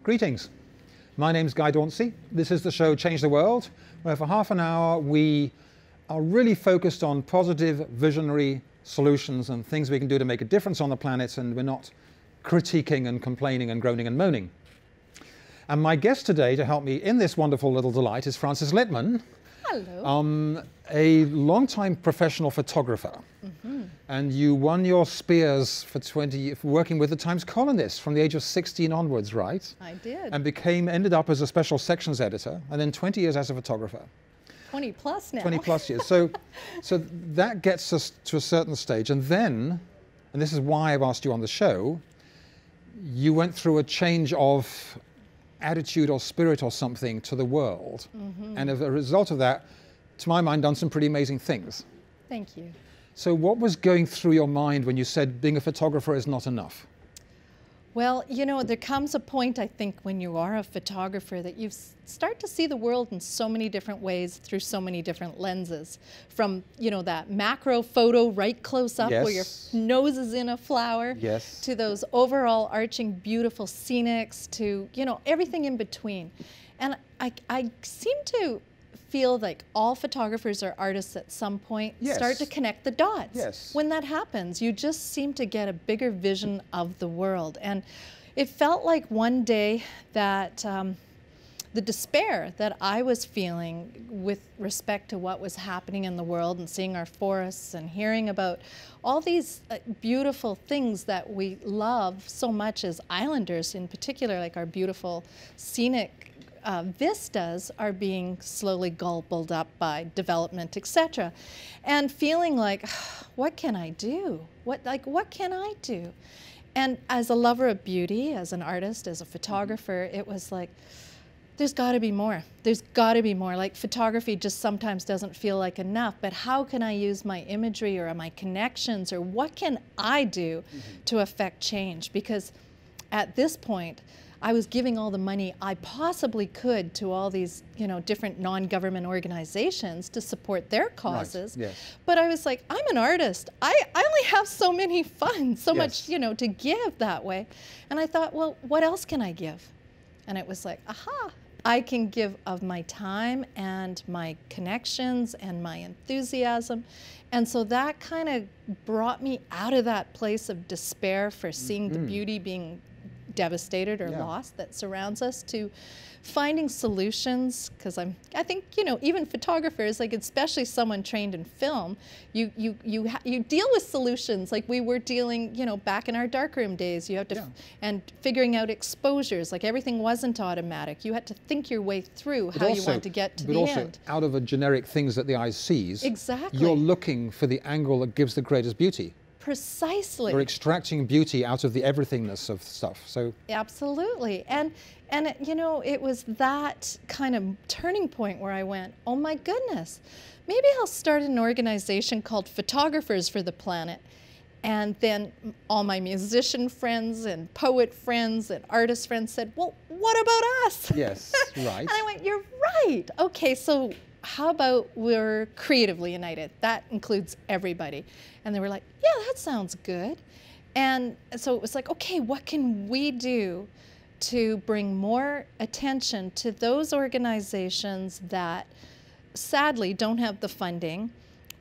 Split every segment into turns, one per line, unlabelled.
Greetings. My name's Guy Dauncey. This is the show Change the World, where for half an hour we are really focused on positive, visionary solutions and things we can do to make a difference on the planet, and we're not critiquing and complaining and groaning and moaning. And my guest today to help me in this wonderful little delight is Frances Lippmann.
Hello.
A long-time professional photographer. Mm-hmm. And you won your Spears for working with the Times columnists from the age of 16 onwards, right?
I did.
And ended up as a special sections editor, and then 20 years as a photographer.
20 plus now.
20 plus years. So that gets us to a certain stage. And then, and this is why I've asked you on the show, you went through a change of attitude or spirit or something to the world. Mm-hmm. And as a result of that, to my mind, done some pretty amazing things.
Thank you.
So what was going through your mind when you said being a photographer is not enough?
Well, you know, there comes a point, I think, when you are a photographer that you start to see the world in so many different ways through so many different lenses. From, you know, that macro photo right close up, yes, where your nose is in a flower,
yes,
to those overall arching beautiful scenics, to, you know, everything in between. And I seem to feel like all photographers or artists at some point, yes, start to connect the dots.
Yes.
When that happens, you just seem to get a bigger vision of the world. And it felt like one day that the despair that I was feeling with respect to what was happening in the world and seeing our forests and hearing about all these beautiful things that we love so much as islanders in particular, like our beautiful scenic vistas are being slowly gulped up by development, etc. And feeling like, what can I do? What can I do? And as a lover of beauty, as an artist, as a photographer, it was like, there's got to be more. There's got to be more. Like, photography just sometimes doesn't feel like enough, but how can I use my imagery or my connections, or what can I do to affect change? Because at this point, I was giving all the money I possibly could to all these, you know, different non-government organizations to support their causes.
Right. Yes.
But I was like, I'm an artist. I only have so many funds, so
yes,
much, you know, to give that way. And I thought, well, what else can I give? And it was like, aha, I can give of my time and my connections and my enthusiasm. And so that kind of brought me out of that place of despair for seeing the beauty being devastated or lost that surrounds us, to finding solutions. Because I think, you know, even photographers, like especially someone trained in film, you deal with solutions like we were dealing, you know, back in our darkroom days. You have to and figuring out exposures. Like, everything wasn't automatic. You had to think your way through how you want to get to the end.
But also, out of a generic things that the eye sees,
exactly,
you're looking for the angle that gives the greatest beauty.
Precisely.
You're extracting beauty out of the everythingness of stuff. So
absolutely. And you know, it was that kind of turning point where I went, oh my goodness, maybe I'll start an organization called Photographers for the Planet. And then all my musician friends and poet friends and artist friends said, well, what about us?
Yes, right.
And I went, you're right. Okay, so how about we're creatively united? That includes everybody. And they were like, yeah, that sounds good. And so it was like, okay, what can we do to bring more attention to those organizations that sadly don't have the funding,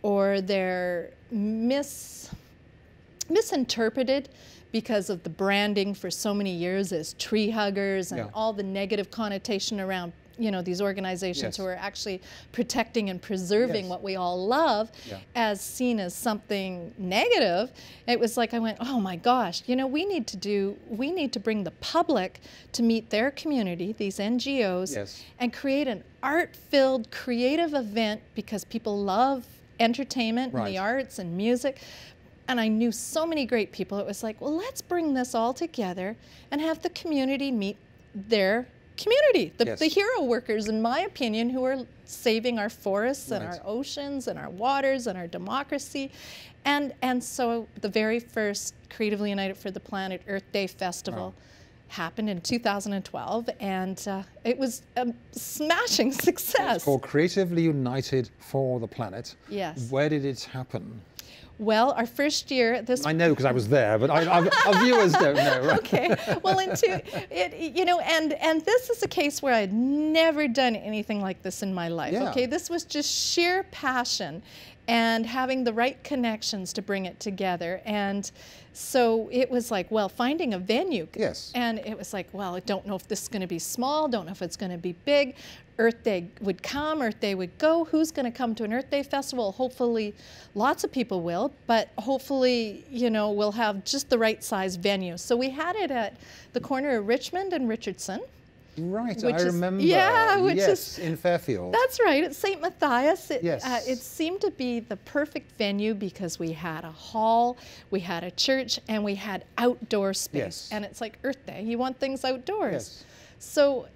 or they're misinterpreted because of the branding for so many years as tree huggers and all the negative connotation around, you know, these organizations who are actually protecting and preserving what we all love as seen as something negative. It was like, I went, oh my gosh, you know, we need to bring the public to meet their community, these NGOs, and create an art-filled creative event, because people love entertainment and the arts and music. And I knew so many great people. It was like, well, let's bring this all together and have the community meet their community, the hero workers, in my opinion, who are saving our forests and our oceans and our waters and our democracy. And so the very first Creatively United for the Planet Earth Day Festival happened in 2012, and it was a smashing success.
It's called Creatively United for the Planet.
Yes.
Where did it happen?
Well, our first year, this
I know because I was there, but our viewers don't know. Right?
Okay. Well, and this is a case where I'd never done anything like this in my life.
Yeah.
Okay, this was just sheer passion and having the right connections to bring it together. And so it was like, well, finding a venue.
Yes.
And it was like, well, I don't know if this is going to be small, don't know if it's going to be big. Earth Day would come, Earth Day would go. Who's going to come to an Earth Day festival? Hopefully lots of people will, but hopefully, we'll have just the right size venue. So we had it at the corner of Richmond and Richardson.
Right, I remember.
Yeah, which
is in Fairfield.
That's right, at St. Matthias.
Yes.
It seemed to be the perfect venue because we had a hall, we had a church, and we had outdoor space.
Yes.
And it's like Earth Day, you want things outdoors.
Yes.
So,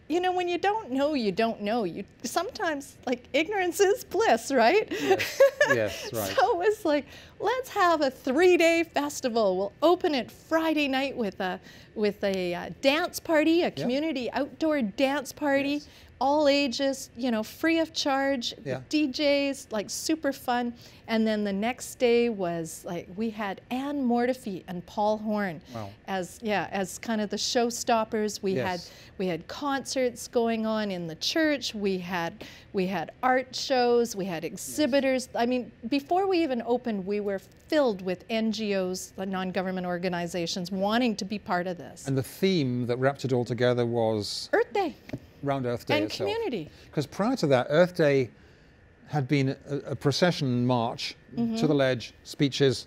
when you don't know, you don't know. You sometimes, like, ignorance is bliss, right?
Yes, yes, right.
So it was like, let's have a 3-day festival. We'll open it Friday night with a dance party, a community outdoor dance party,
Yes.
all ages, free of charge,
Yeah.
DJs, like super fun. And then the next day was like, we had Anne Mortifee and Paul Horn
Wow.
as kind of the showstoppers. We had concerts going on in the church. We had art shows. We had exhibitors. I mean, before we even opened, we were filled with NGOs, the non-government organizations, wanting to be part of this.
And the theme that wrapped it all together was
Earth Day
around Earth Day
and
itself.
community.
Because prior to that, Earth Day had been a procession march to the ledge, speeches,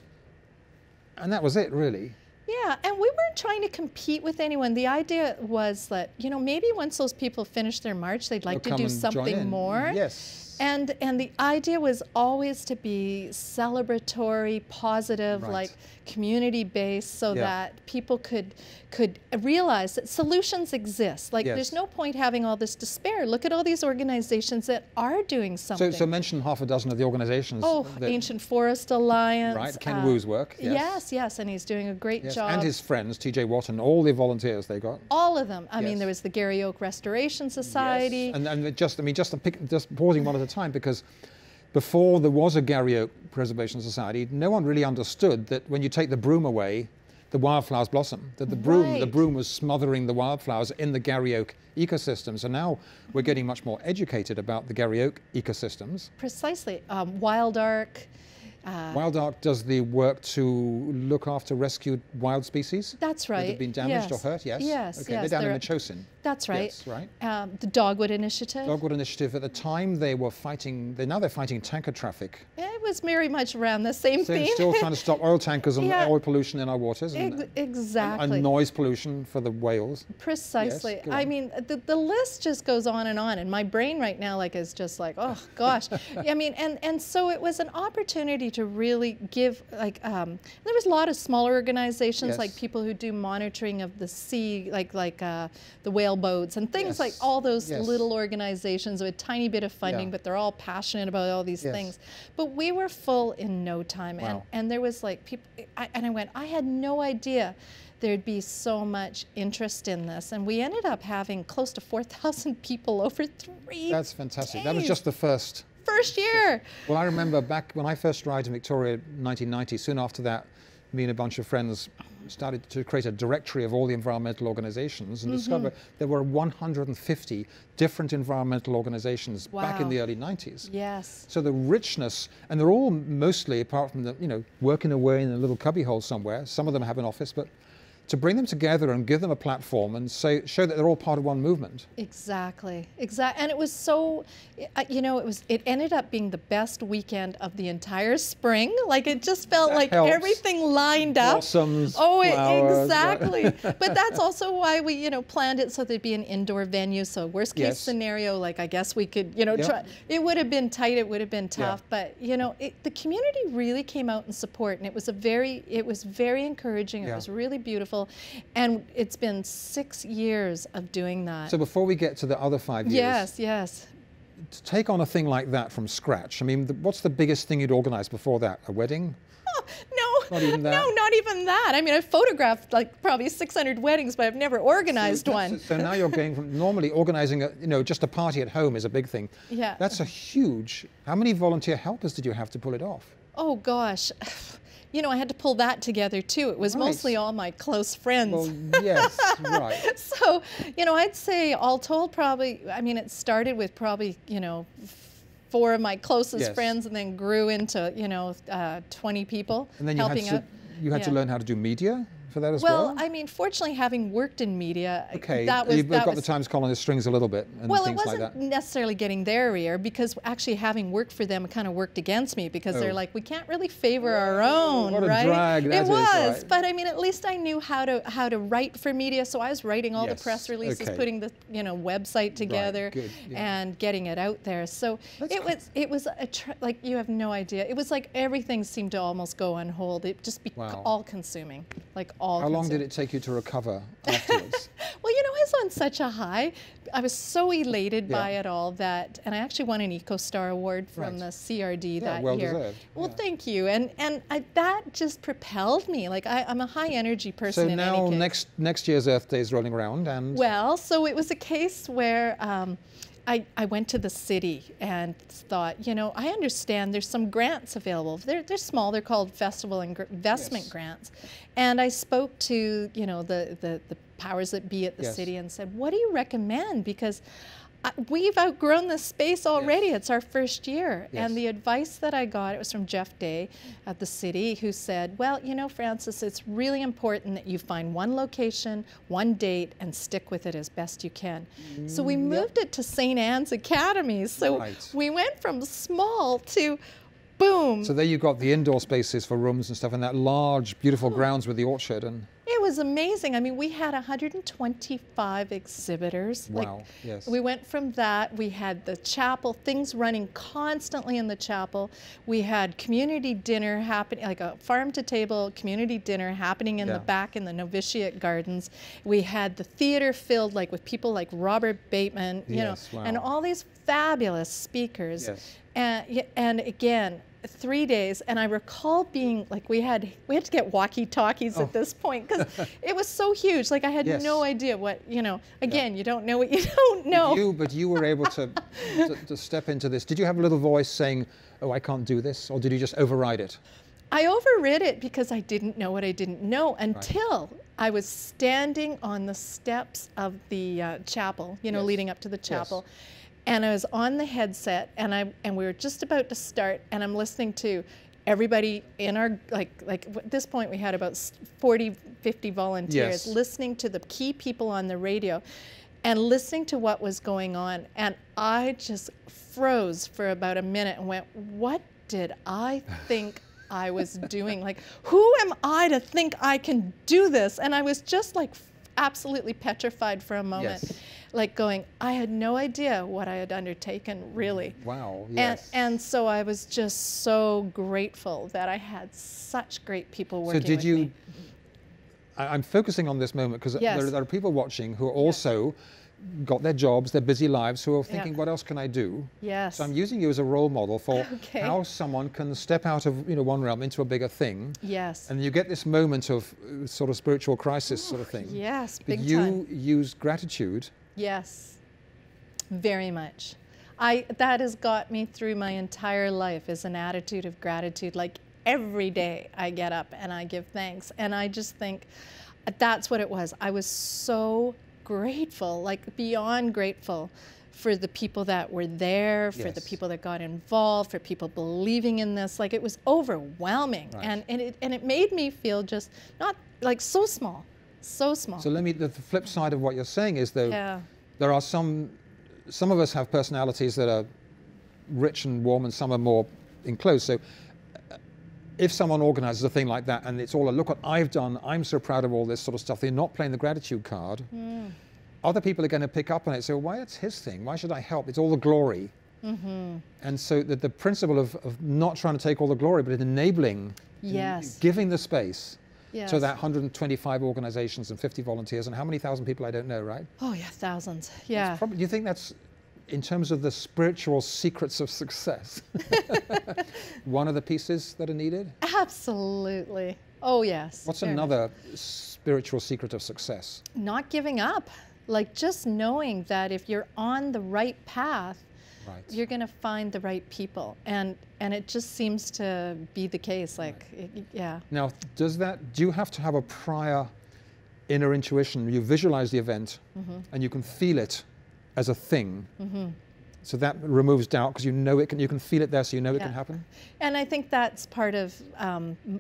and that was it, really.
Yeah, and we weren't trying to compete with anyone. The idea was that, maybe once those people finish their march, they'd like to
Come
do
and join
something
in.
more.
Yes.
And the idea was always to be celebratory, positive,
Right.
like community-based, so
Yeah.
that people could realize that solutions exist. Like,
Yes.
there's no point having all this despair. Look at all these organizations that are doing something.
So mention half a dozen of the organizations. that,
Ancient Forest Alliance.
Right, Ken Wu's work. Yes.
Yes, and he's doing a great
Yes,
job.
and his friends, T.J. Watt, and all the volunteers they got.
All of them. I mean,
Yes.
there was the Gary Oak Restoration Society.
Yes. And just pausing one at a time, because before there was a Gary Oak Preservation Society, no one really understood that when you take the broom away, the wildflowers blossom. That the broom was smothering the wildflowers in the Gary Oak ecosystem. So now we're getting much more educated about the Gary Oak ecosystems.
Precisely. Wild Ark.
Wild Ark does the work to look after rescued wild species.
That's right.
That have been damaged
Yes.
or hurt. Yes.
Yes.
Okay.
Yes.
They're down in
They're-
Machosin.
That's right.
Yes. Right.
The Dogwood Initiative.
Dogwood Initiative. At the time, they were fighting. Now they're fighting tanker traffic.
It was very much around the same
So
theme.
still trying to stop oil tankers and
Yeah.
oil pollution in our waters, and
Exactly.
noise pollution for the whales.
Precisely.
Yes, go
I
on.
mean, the list just goes on, and my brain right now is just like, oh gosh. I mean, and so it was an opportunity to really give, there was a lot of smaller organizations,
Yes.
like people who do monitoring of the sea, like the whale boats and things,
Yes.
like all those
Yes.
little organizations with a tiny bit of funding,
Yeah.
but they're all passionate about all these
Yes.
things. But we were full in no time,
Wow.
and there was like people, I went, I had no idea there'd be so much interest in this. And we ended up having close to 4,000 people over 3
That's fantastic. That was
days.
just the first.
First year.
Well, I remember back when I first arrived in Victoria in 1990, soon after that, me and a bunch of friends started to create a directory of all the environmental organizations and discovered there were 150 different environmental organizations back in
Wow.
the early 90s.
Yes.
So the richness, and they're all mostly, apart from working away in a little cubbyhole somewhere, some of them have an office, but to bring them together and give them a platform and show that they're all part of one movement.
Exactly. And it was so, it ended up being the best weekend of the entire spring. Like, it just felt
That
like
helps.
everything lined up.
Blossoms,
Oh,
flowers.
exactly. But that's also why we, planned it so there'd be an indoor venue. So worst case
Yes.
scenario, like, I guess we could,
Yep.
try. It would have been tight. It would have been tough.
Yeah.
But, the community really came out in support, and it was very encouraging. It
Yeah.
was really beautiful. And it's been 6 years of doing that.
So before we get to the other 5 years,
Yes.
to take on a thing like that from scratch, I mean, what's the biggest thing you'd organize before that? A wedding?
Oh, no,
Not even that?
no, not even that. I mean, I've photographed like probably 600 weddings, but I've never organized one.
So now you're going from normally organizing just a party at home is a big thing.
Yeah.
That's a huge. How many volunteer helpers did you have to pull it off?
Oh gosh. You know, I had to pull that together too. It was
Right.
mostly all my close friends.
Well, yes, right.
So, you know, I'd say all told probably, I mean, it started with probably, you know, 4 of my closest
Yes.
friends and then grew into, you know, 20 people
And then you
helping out.
you had to
Yeah.
learn how to do media for that as
Well,
well?
I mean, fortunately, having worked in media,
Okay,
that was
you've
that
got the
was,
Times columnist strings a little bit and
well, it
things like
wasn't
that.
necessarily getting their ear because actually having worked for them kind of worked against me because
Oh.
they're like, we can't really favor our own,
What a
right?
drag that
it
is,
was,
right.
but I mean, at least I knew how to write for media, so I was writing all
Yes,
the press releases,
okay.
putting the website together,
good, yeah.
and getting it out there. So
That's
it was like you have no idea. It was like everything seemed to almost go on hold. It just be
Wow.
all consuming, like all.
How long did
consuming.
it take you to recover afterwards?
Well, you know, I was on such a high. I was so elated by
Yeah.
it all that, and I actually won an EcoStar Award from
Right.
the CRD
Yeah,
that
well
year.
deserved,
Well,
yeah.
thank you, and that just propelled me. Like I'm a high energy person.
So
in
now
any case.
next year's Earth Day is rolling around, and
Well, so it was a case where I went to the city and thought, you know, I understand there's some grants available. They're small. They're called festival and investment
Yes.
grants. And I spoke to, you know, the powers that be at the
Yes.
city and said, what do you recommend? Because we've outgrown this space already.
Yes.
It's our first year.
Yes.
And the advice that I got, it was from Jeff Day at the city, who said, well, you know, Francis, it's really important that you find one location, one date, and stick with it as best you can. So we moved it to St. Anne's Academy. So
Right.
we went from small to boom.
so there you got the indoor spaces for rooms and stuff, and that large, beautiful grounds with the orchard, and
It was amazing. I mean, we had 125 exhibitors.
wow, yes.
We went from that. We had the chapel, things running constantly in the chapel. We had community dinner happening, like a farm to table community dinner happening in
Yeah.
the back in the novitiate gardens. We had the theater filled like with people like Robert Bateman, you
Yes,
know,
wow.
and all these fabulous speakers.
Yes.
And again, 3 days, and I recall being like, we had to get walkie-talkies at this point because it was so huge. Like I had
Yes.
no idea what, you know. Again, you don't know what you don't know.
But you were able to step into this. Did you have a little voice saying, "Oh, I can't do this," or did you just override it?
I overrid it because I didn't know what I didn't know until I was standing on the steps of the chapel, you know,
Yes.
leading up to the chapel. And I was on the headset, and we were just about to start, and I'm listening to everybody in our, like at this point we had about 40, 50 volunteers,
Yes.
listening to the key people on the radio and listening to what was going on. And I just froze for about a minute and went, what did I think I was doing? Like, who am I to think I can do this? And I was just like absolutely petrified for a moment.
Yes.
Like going, I had no idea what I had undertaken, really.
Wow, yes.
And so I was just so grateful that I had such great people working
So did
with
you,
me.
I'm focusing on this moment because
Yes.
there are people watching who are also got their jobs, their busy lives, who are thinking, what else can I do?
Yes.
So I'm using you as a role model for
Okay.
how someone can step out of one realm into a bigger thing.
Yes.
And you get this moment of sort of spiritual crisis sort of thing.
Yes,
But
big
you
time.
use gratitude.
Yes, very much. That has got me through my entire life, is an attitude of gratitude. Like every day I get up and I give thanks. And I just think that's what it was. I was so grateful, like beyond grateful, for the people that were there, for the
Yes.
people that got involved, for people believing in this. Like it was overwhelming.
Right.
And it made me feel just not like so small, so small.
So the flip side of what you're saying is though,
Yeah.
there are some of us have personalities that are rich and warm and some are more enclosed. So if someone organizes a thing like that and it's all a look what I've done, I'm so proud of all this sort of stuff, they're not playing the gratitude card. Other people are going to pick up on it and say, well, why it's his thing? Why should I help? It's all the glory. And so the principle of not trying to take all the glory, but enabling,
Yes.
giving the space
Yes.
to that 125 organizations and 50 volunteers and how many thousand people I don't know, right?
Oh yeah, thousands. Yeah.
Do you think that's, in terms of the spiritual secrets of success, one of the pieces that are needed?
Absolutely. Oh yes.
What's
very much.
another spiritual secret of success?
Not giving up. Like just knowing that if you're on the right path,
Right.
you're going to find the right people. And it just seems to be the case. Like, yeah.
Now, do you have to have a prior inner intuition? You visualize the event and you can feel it as a thing. So that removes doubt because you know it can, you can feel it there, so you know it can happen.
And I think that's part of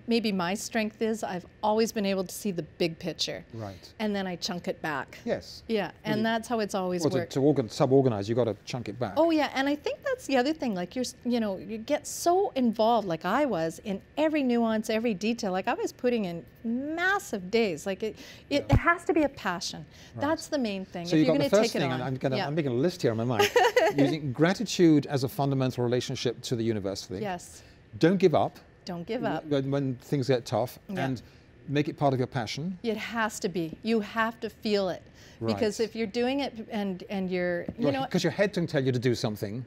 maybe my strength is I've always been able to see the big picture.
Right.
And then I chunk it back.
Yes.
Yeah, and that's how it's always worked.
To sub-organize, you've got to chunk it back.
Oh yeah, and I think that's the other thing. Like you get so involved, like I was, in every nuance, every detail. Like I was putting in massive days. Like it has to be a passion. Right. That's the main thing.
So
if
you've
you're
got the
going
first
to take
thing,
it on.
I'm making a list here in my mind. Using gratitude as a fundamental relationship to the university.
Yes.
Don't give up.
Don't give up.
When things get tough, and make it part of your passion.
It has to be. You have to feel it.
Right.
Because if you're doing it and you're,
because your head can tell you to do something,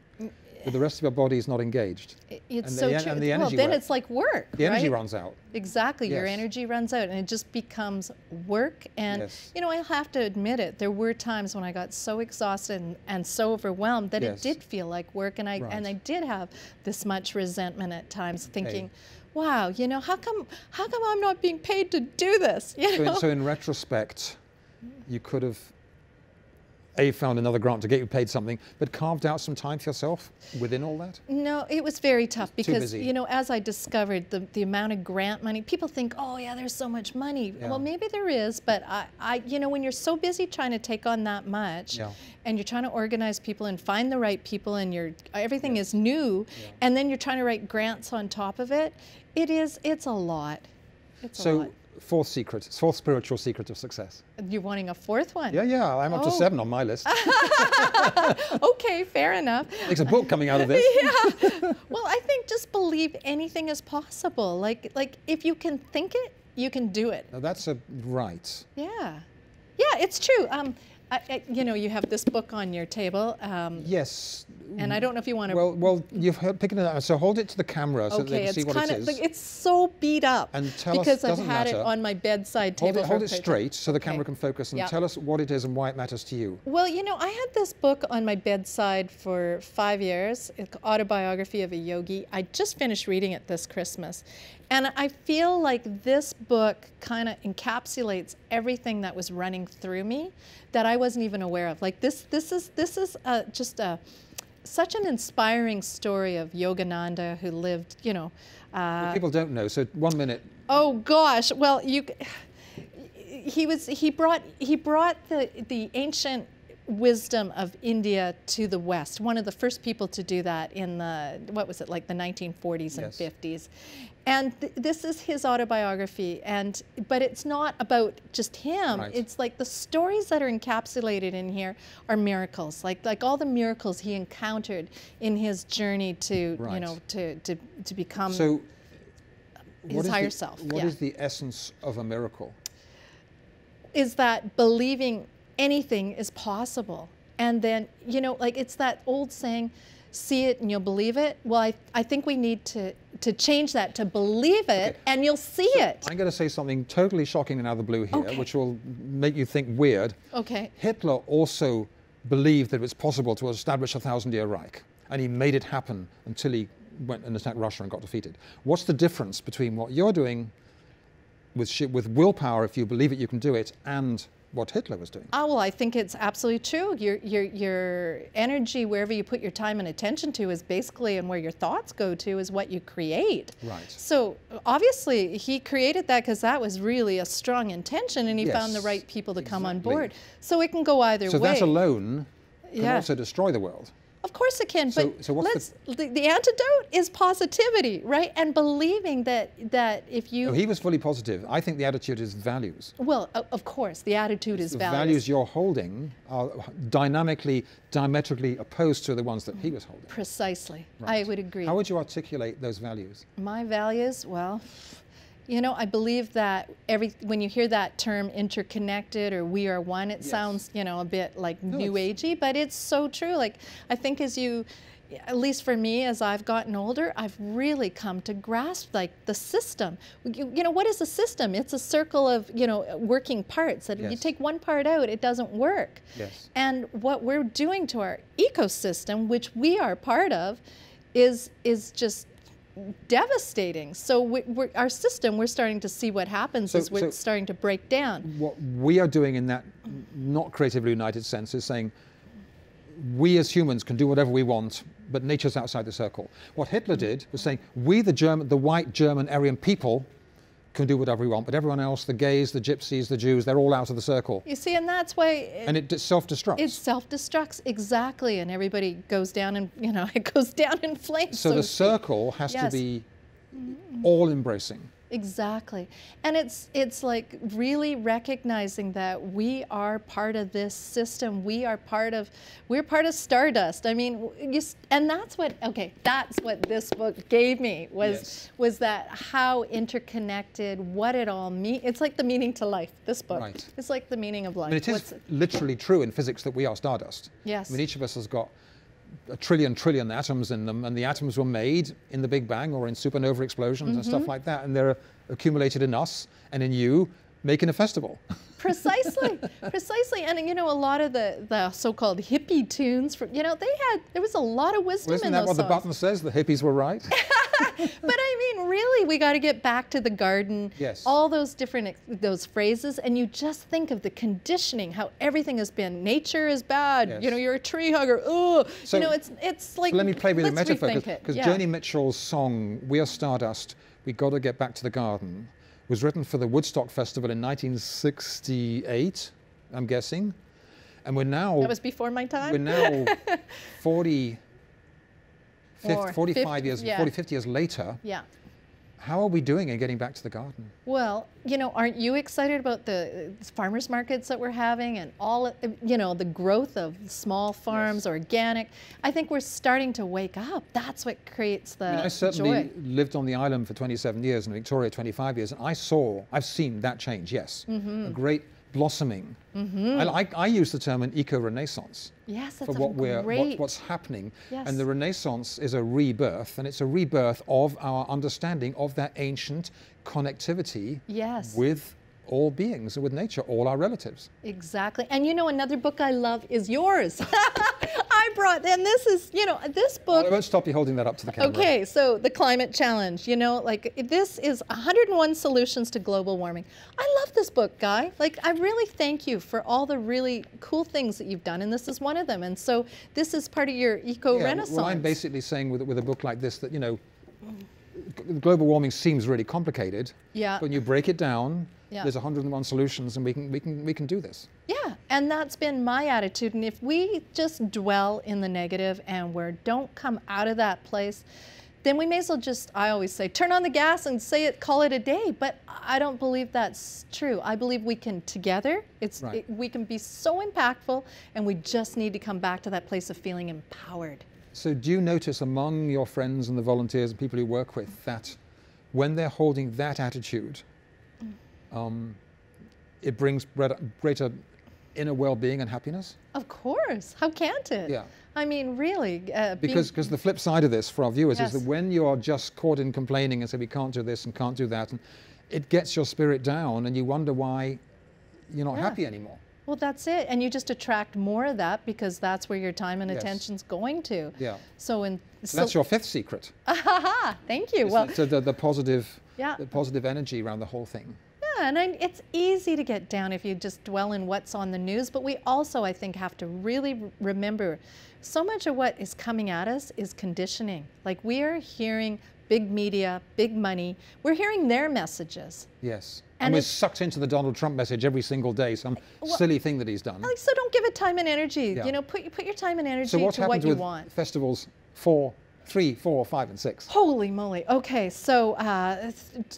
but the rest of your body is not engaged.
It's so true.
And the energy
well, then it's like work.
The energy
right?
runs out.
Exactly.
Yes.
Your energy runs out and it just becomes work. And, I have to admit it. There were times when I got so exhausted and so overwhelmed that it did feel like work. And I did have this much resentment at times, thinking, wow, how come I'm not being paid to do this?
So in retrospect, you could have found another grant to get you paid something, but carved out some time for yourself within all that?
No, it was very tough because,
busy.
As I discovered the amount of grant money, people think, oh yeah, there's so much money. Yeah. Well, maybe there is, but when you're so busy trying to take on that much and you're trying to organize people and find the right people and everything is new and then you're trying to write grants on top of it, it's a lot. It's a lot.
Fourth spiritual secret of success.
You're wanting a fourth one?
Yeah, I'm up to 7 on my list.
Okay, fair enough.
There's a book coming out of this.
Yeah. Well, I think just believe anything is possible. Like if you can think it, you can do it.
Now that's right.
Yeah, it's true. You have this book on your table.
Yes.
And I don't know if you want to.
Well, you've picking it up. So hold it to the camera so that they can see what it is.
It's so beat up.
And tell us.
Because I've had it on my bedside table.
Hold it straight so the camera can focus and tell us what it is and why it matters to you.
Well, I had this book on my bedside for 5 years. It's Autobiography of a Yogi. I just finished reading it this Christmas. And I feel like this book kind of encapsulates everything that was running through me that I wasn't even aware of. Like this is just such an inspiring story of Yogananda, who lived,
people don't know. So 1 minute.
Oh gosh, well he brought the ancient wisdom of India to the West. One of the first people to do that in the 1940s and 50s. And this is his autobiography, but it's not about just him. Right. It's like the stories that are encapsulated in here are miracles, like all the miracles he encountered in his journey to to become his higher self.
What is the essence of a miracle?
Is that believing anything is possible. And then, it's that old saying, see it and you'll believe it. Well, I think we need to change that to believe it and you'll see it.
I'm going to say something totally shocking and out of the blue here, which will make you think weird.
Okay.
Hitler also believed that it was possible to establish a 1,000-year Reich, and he made it happen until he went and attacked Russia and got defeated. What's the difference between what you're doing with willpower, if you believe it, you can do it, and what Hitler was doing?
Oh, well, I think it's absolutely true. Your energy, wherever you put your time and attention to, is basically, and where your thoughts go to, is what you create.
Right.
So obviously he created that because that was really a strong intention, and he found the right people to come on board. So it can go either way.
So that alone can also destroy the world.
Of course it can, but
so what's
the antidote is positivity, right? And believing that if you...
Oh, he was fully positive. I think the attitude is values.
Well, of course, the attitude is values.
The values you're holding are diametrically opposed to the ones that he was holding.
Precisely.
Right.
I would agree.
How would you articulate those values?
My values, well... I believe that when you hear that term interconnected or we are one, it sounds, a bit like new agey, but it's so true. Like, I think as you at least for me, as I've gotten older, I've really come to grasp like the system. You know, what is a system? It's a circle of, you know, working parts. That if you take one part out, it doesn't work.
Yes.
And what we're doing to our ecosystem, which we are part of, is just devastating. So our system, we're starting to see what happens is we're starting to break down.
What we are doing in that not creatively united sense is saying we as humans can do whatever we want, but nature's outside the circle. What Hitler did was saying we, the white German Aryan people, can do whatever we want, but everyone else, the gays, the gypsies, the Jews, they're all out of the circle.
You see, and that's why...
And it self-destructs.
It self-destructs, exactly, and everybody goes down and, you know, it goes down in flames.
So the circle has to be all-embracing.
Exactly. And it's like really recognizing that we are part of this system. We're part of Stardust. I mean, and that's what this book gave me was that how interconnected, what it all means. It's like the meaning to life, this book.
Right.
It's like the meaning of life.
I mean, it is literally true in physics that we are stardust.
Yes.
I mean, each of us has got a trillion atoms in them, and the atoms were made in the Big Bang or in supernova explosions and stuff like that, and they're accumulated in us and in you, making a festival.
Precisely, precisely. And you know, a lot of the so-called hippie tunes, you know, there was a lot of wisdom in those songs.
Isn't that what the button says? The hippies were right?
But I mean, really, we got to get back to the garden.
Yes.
All those different, those phrases, and you just think of the conditioning, how everything has been. Nature is bad.
Yes.
You know, you're a tree hugger. Oh,
so,
you know, it's like.
So let me play with the metaphor, because
yeah.
Joni Mitchell's song "We Are Stardust, We Got to Get Back to the Garden" was written for the Woodstock Festival in 1968, I'm guessing, and we're now.
That was before my time.
We're now 50 years later.
Yeah.
How are we doing in getting back to the garden?
Well, you know, aren't you excited about the farmers markets that we're having and all, you know, the growth of small farms, organic? I think we're starting to wake up. That's what creates the joy.
I certainly lived on the island for 27 years and Victoria 25 years, and I've seen that change, yes. A great blossoming. I use the term an eco-renaissance.
Yes, that's
for what's happening.
Yes.
And the Renaissance is a rebirth, and it's a rebirth of our understanding of that ancient connectivity with all beings, with nature, all our relatives.
Exactly. And you know, another book I love is yours. I brought, and this is, you know, this book.
I won't stop you holding that up to the camera.
Okay, so the climate challenge, you know, like this is 101 solutions to global warming. I love this book, Guy. Like, I really thank you for all the really cool things that you've done, and this is one of them. And so this is part of your eco-renaissance.
Well, I'm basically saying with a book like this that, you know, global warming seems really complicated.
Yeah.
But when you break it down, there's 101 solutions, and we can do this.
Yeah, and that's been my attitude. And if we just dwell in the negative and don't come out of that place, then we may as well just, I always say, turn on the gas and call it a day. But I don't believe that's true. I believe we can together. We can be so impactful, and we just need to come back to that place of feeling empowered.
So do you notice among your friends and the volunteers and people you work with that when they're holding that attitude, it brings greater inner well-being and happiness?
Of course. How can't it?
Yeah.
I mean, really.
Because the flip side of this for our viewers is that when you're just caught in complaining and say we can't do this and can't do that, and it gets your spirit down and you wonder why you're not happy anymore.
Well, that's it. And you just attract more of that because that's where your time and attention's going to.
Yeah.
So
that's your fifth secret.
Thank you.
The positive energy around the whole thing.
Yeah, and it's easy to get down if you just dwell in what's on the news, but we also, I think, have to really remember so much of what is coming at us is conditioning. Like, we are hearing big media, big money, we're hearing their messages.
Yes. And we're sucked into the Donald Trump message every single day, some silly thing that he's done.
So don't give it time and energy. You know, put your time and energy to what you want.
Festivals for 3, 4, 5, and 6.
Holy moly. Okay, so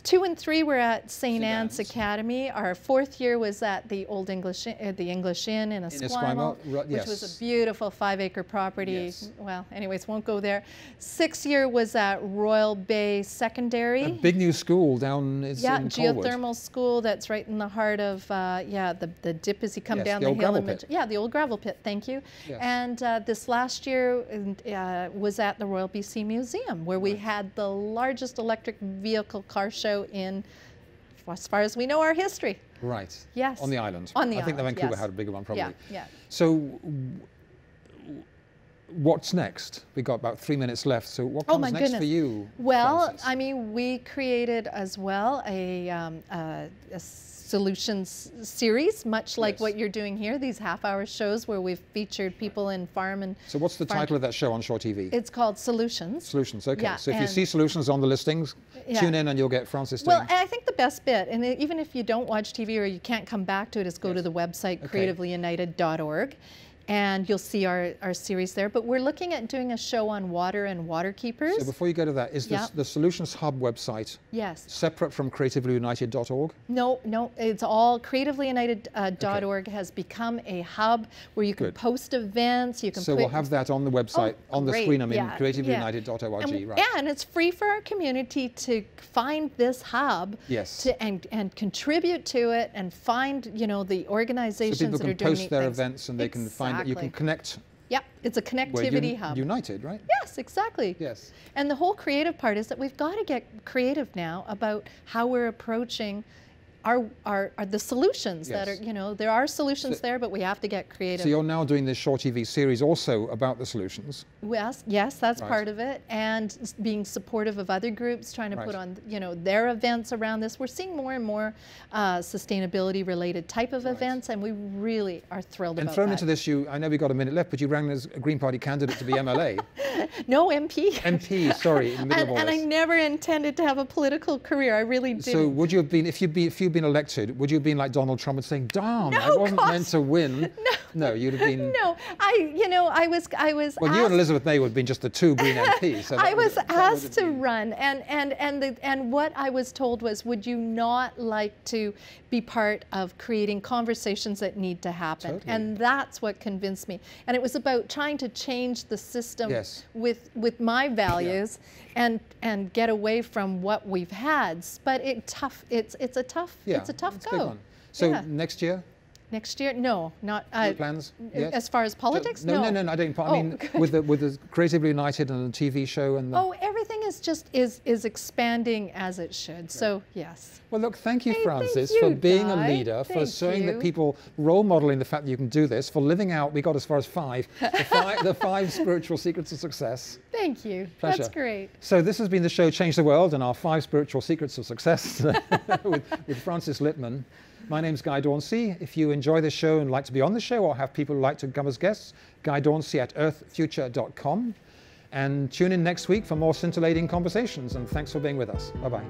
2 and 3 were at St. Anne's Academy. Our 4th year was at the Old English, the English Inn in Esquimalt, which was a beautiful 5-acre property.
Yes.
Well, anyways, won't go there. 6th year was at Royal Bay Secondary.
A big new school down in Colwood.
Geothermal school that's right in the heart of, the dip as you come down the hill.
Gravel pit.
Yeah, the old gravel pit, thank you. Yes. And this last year was at the Royal BC Museum, where we had the largest electric vehicle car show in, as far as we know, our history.
Right.
Yes.
On the island.
On the island,
I think the Vancouver had a bigger one, probably.
Yeah, yeah.
So what's next? We've got about 3 minutes left. So what comes next for you,
Well,
Frances?
I mean, we created as well a solutions series, much like what you're doing here, these half-hour shows where we've featured people in farm and...
So what's the title of that show on Shore TV?
It's called Solutions.
Solutions, okay.
Yeah,
so if you see Solutions on the listings, tune in and you'll get Frances doing...
Well, I think the best bit, and even if you don't watch TV or you can't come back to it, is go to the website, creativelyunited.org. And you'll see our series there. But we're looking at doing a show on water and water keepers.
So before you go to that, is this the Solutions Hub website separate from creativelyunited.org?
No, no, it's all creativelyunited.org has become a hub where you can post events, you can
So we'll have that on the website, on the screen, I mean, creativelyunited.org, right.
And it's free for our community to find this hub and contribute to it and find, you know, the organizations that are doing
So people can post their events and they can find that you can connect.
Yep, it's a connectivity hub.
United, right?
Yes, exactly.
Yes.
And the whole creative part is that we've got to get creative now about how we're approaching the solutions that are, you know, there are solutions there, but we have to get creative.
So you're now doing this Shore TV series also about the solutions.
Yes, that's part of it, and being supportive of other groups, trying to put on, you know, their events around this. We're seeing more and more sustainability-related type of events, and we really are thrilled about that.
And thrown into this, I know we've got a minute left, but you ran as a Green Party candidate to be MLA.
No, MP.
MP, sorry, in the middle of all
this. And I never intended to have a political career. I really didn't.
So would you have been, if you'd been elected, would you have been like Donald Trump and saying, "Darn, I wasn't meant to win"? No, you'd have been.
No, I was.
Well, you and Elizabeth May would have been just the two Green MPs. So
I was asked to run, and what I was told was, would you not like to be part of creating conversations that need to happen? Totally. And that's what convinced me. And it was about trying to change the system with my values and get away from what we've had. But it's a tough go.
So next year?
Next year? No, not.
Plans? Yes.
As far as politics?
No, I don't. I mean, with the Creatively United and the TV show and the...
everything is just is expanding as it should. Right. So yes.
Well, look, thank you, Frances, for being a leader, for showing that people, role modeling the fact that you can do this, for living out. We got as far as 5, the 5 spiritual secrets of success.
Thank you.
Pleasure.
That's great.
So this has been the show Change the World and our 5 spiritual secrets of success with Frances Lippmann. My name's Guy Dauncey. If you enjoy this show and like to be on the show or have people who like to come as guests, guydauncey@earthfuture.com. And tune in next week for more scintillating conversations. And thanks for being with us. Bye-bye.